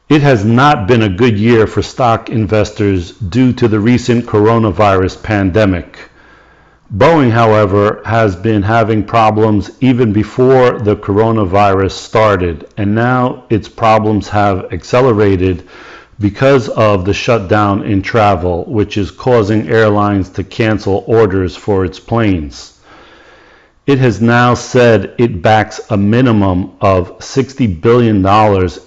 It has not been a good year for stock investors due to the recent coronavirus pandemic. Boeing, however, has been having problems even before the coronavirus started, and now its problems have accelerated because of the shutdown in travel, which is causing airlines to cancel orders for its planes. It has now said it backs a minimum of $60 billion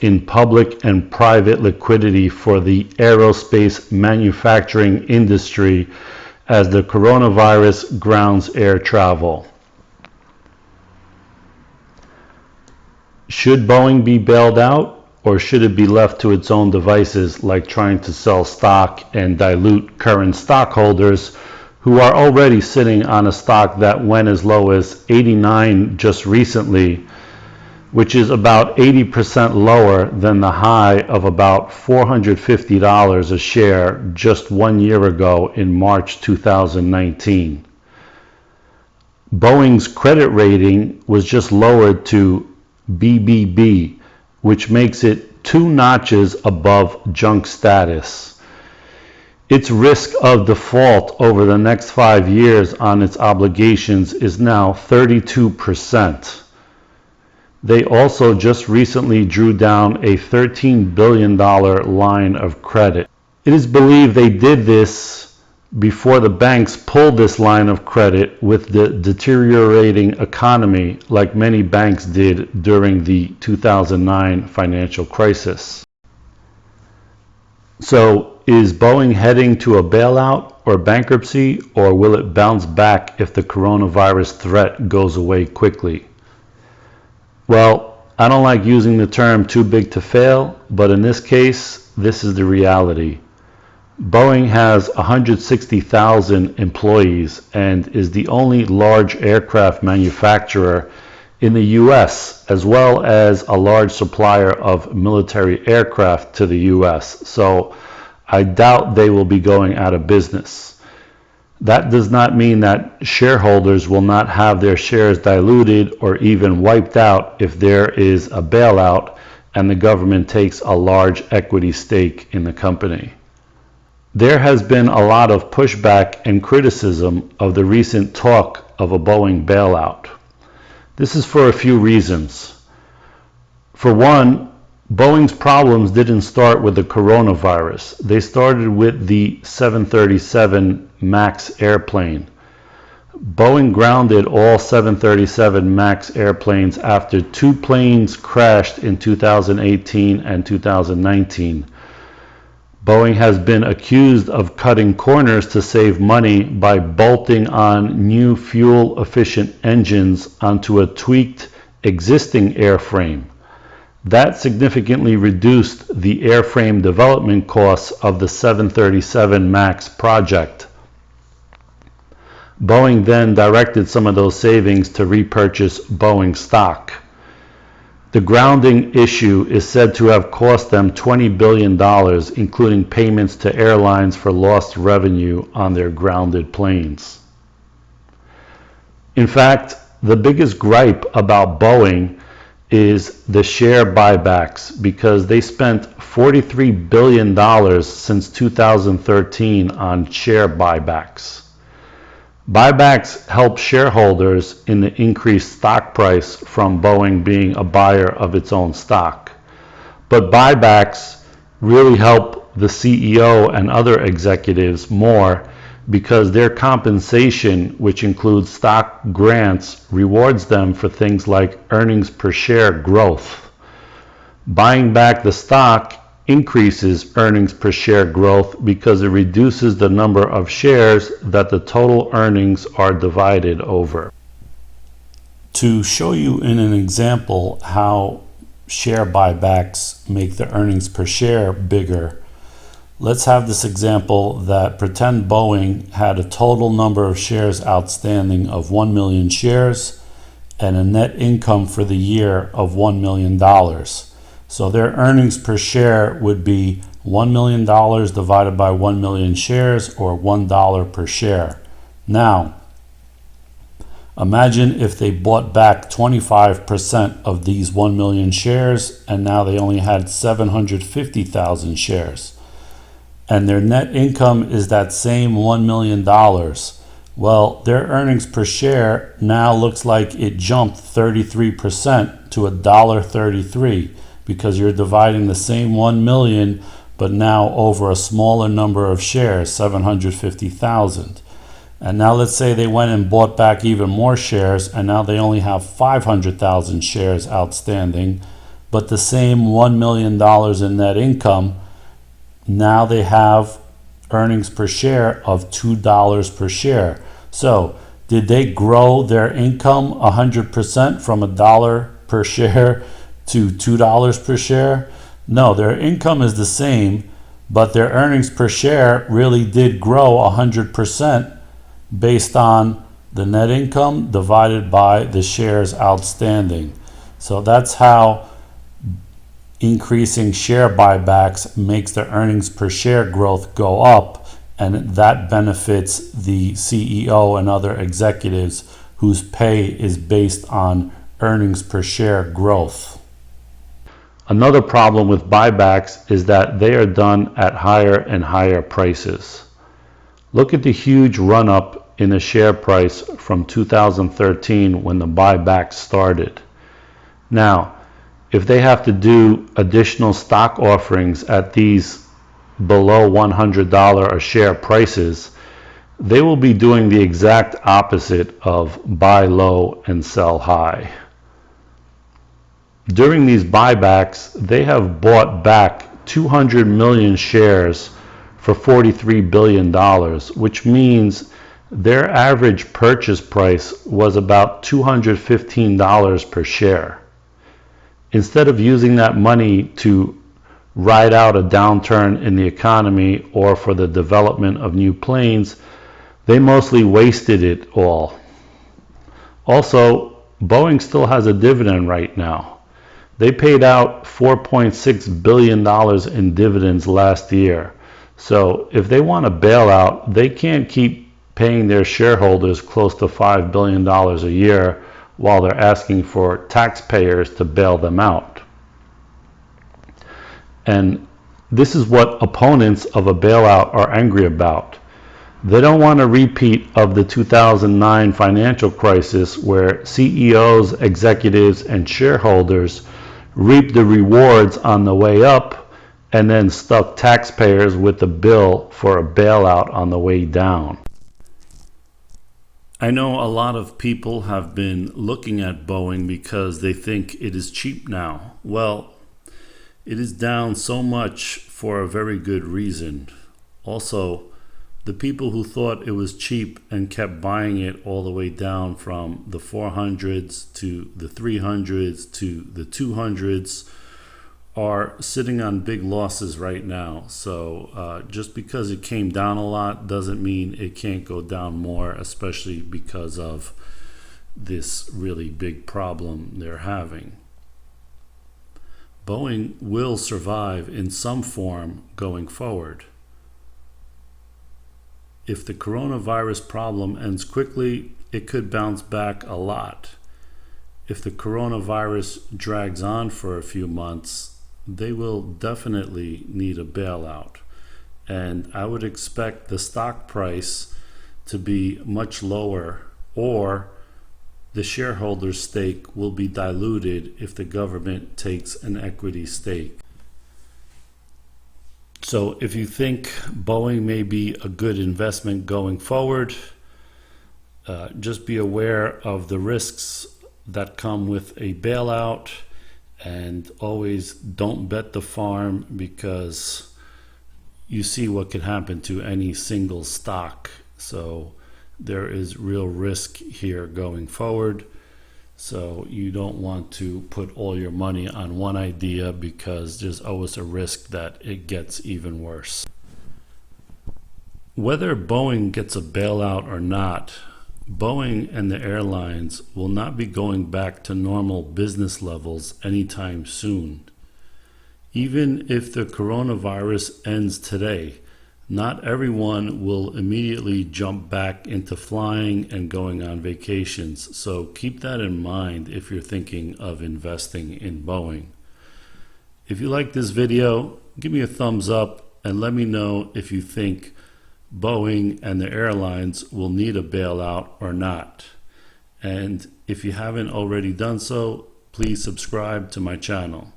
in public and private liquidity for the aerospace manufacturing industry as the coronavirus grounds air travel. Should Boeing be bailed out, or should it be left to its own devices, like trying to sell stock and dilute current stockholders who are already sitting on a stock that went as low as 89 just recently, which is about 80% lower than the high of about $450 a share just 1 year ago in March 2019. Boeing's credit rating was just lowered to BBB, which makes it 2 notches above junk status. Its risk of default over the next 5 years on its obligations is now 32%. They also just recently drew down a $13 billion line of credit. It is believed they did this before the banks pulled this line of credit with the deteriorating economy, like many banks did during the 2009 financial crisis. So, is Boeing heading to a bailout or bankruptcy, or will it bounce back if the coronavirus threat goes away quickly? Well, I don't like using the term too big to fail, but in this case, this is the reality. Boeing has 160,000 employees and is the only large aircraft manufacturer in the US, as well as a large supplier of military aircraft to the US. So I doubt they will be going out of business. That does not mean that shareholders will not have their shares diluted or even wiped out if there is a bailout and the government takes a large equity stake in the company. There has been a lot of pushback and criticism of the recent talk of a Boeing bailout. This is for a few reasons. For one, Boeing's problems didn't start with the coronavirus. They started with the 737 MAX airplane. Boeing grounded all 737 MAX airplanes after 2 planes crashed in 2018 and 2019. Boeing has been accused of cutting corners to save money by bolting on new fuel-efficient engines onto a tweaked existing airframe. That significantly reduced the airframe development costs of the 737 MAX project. Boeing then directed some of those savings to repurchase Boeing stock. The grounding issue is said to have cost them $20 billion, including payments to airlines for lost revenue on their grounded planes. In fact, the biggest gripe about Boeing is the share buybacks, because they spent $43 billion since 2013 on share buybacks. Buybacks help shareholders in the increased stock price from Boeing being a buyer of its own stock. But buybacks really help the CEO and other executives more, because their compensation, which includes stock grants, rewards them for things like earnings per share growth. Buying back the stock increases earnings per share growth because it reduces the number of shares that the total earnings are divided over. To show you in an example how share buybacks make the earnings per share bigger, let's have this example that pretend Boeing had a total number of shares outstanding of 1 million shares and a net income for the year of $1 million. So their earnings per share would be $1 million divided by 1 million shares, or $1 per share. Now, Imagine if they bought back 25% of these 1 million shares and now they only had 750,000 shares. And their net income is that same $1 million. Well, their earnings per share now looks like it jumped 33% to $1.33 because you're dividing the same 1 million but now over a smaller number of shares, 750,000. And now let's say they went and bought back even more shares and now they only have 500,000 shares outstanding, but the same $1 million in net income. Now they have earnings per share of $2 per share. So did they grow their income 100% from $1 per share to $2 per share? No, their income is the same, but their earnings per share really did grow 100% based on the net income divided by the shares outstanding. So that's how increasing share buybacks makes the earnings per share growth go up, and that benefits the CEO and other executives whose pay is based on earnings per share growth. Another problem with buybacks is that they are done at higher and higher prices. Look at the huge run-up in the share price from 2013 when the buyback started. Now, if they have to do additional stock offerings at these below $100 a share prices, they will be doing the exact opposite of buy low and sell high. During these buybacks, they have bought back 200 million shares for $43 billion, which means their average purchase price was about $215 per share. Instead of using that money to ride out a downturn in the economy or for the development of new planes, they mostly wasted it all. Also, Boeing still has a dividend right now. They paid out $4.6 billion in dividends last year. So if they want a bailout, they can't keep paying their shareholders close to $5 billion a year while they're asking for taxpayers to bail them out. And this is what opponents of a bailout are angry about. They don't want a repeat of the 2009 financial crisis where CEOs, executives, and shareholders reaped the rewards on the way up and then stuck taxpayers with the bill for a bailout on the way down. I know a lot of people have been looking at Boeing because they think it is cheap now. Well, it is down so much for a very good reason. Also, the people who thought it was cheap and kept buying it all the way down from the 400s to the 300s to the 200s are sitting on big losses right now. So just because it came down a lot doesn't mean it can't go down more, especially because of this really big problem they're having. Boeing will survive in some form going forward. If the coronavirus problem ends quickly, it could bounce back a lot. If the coronavirus drags on for a few months, they will definitely need a bailout. And I would expect the stock price to be much lower, or the shareholders' stake will be diluted if the government takes an equity stake. So if you think Boeing may be a good investment going forward, just be aware of the risks that come with a bailout, and always don't bet the farm because you see what could happen to any single stock. So there is real risk here going forward. So you don't want to put all your money on one idea because there's always a risk that it gets even worse. Whether Boeing gets a bailout or not, Boeing and the airlines will not be going back to normal business levels anytime soon. Even if the coronavirus ends today, Not everyone will immediately jump back into flying and going on vacations, so keep that in mind if you're thinking of investing in Boeing. If you like this video, give me a thumbs up and let me know if you think Boeing and the airlines will need a bailout or not. And if you haven't already done so, please subscribe to my channel.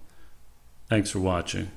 Thanks for watching.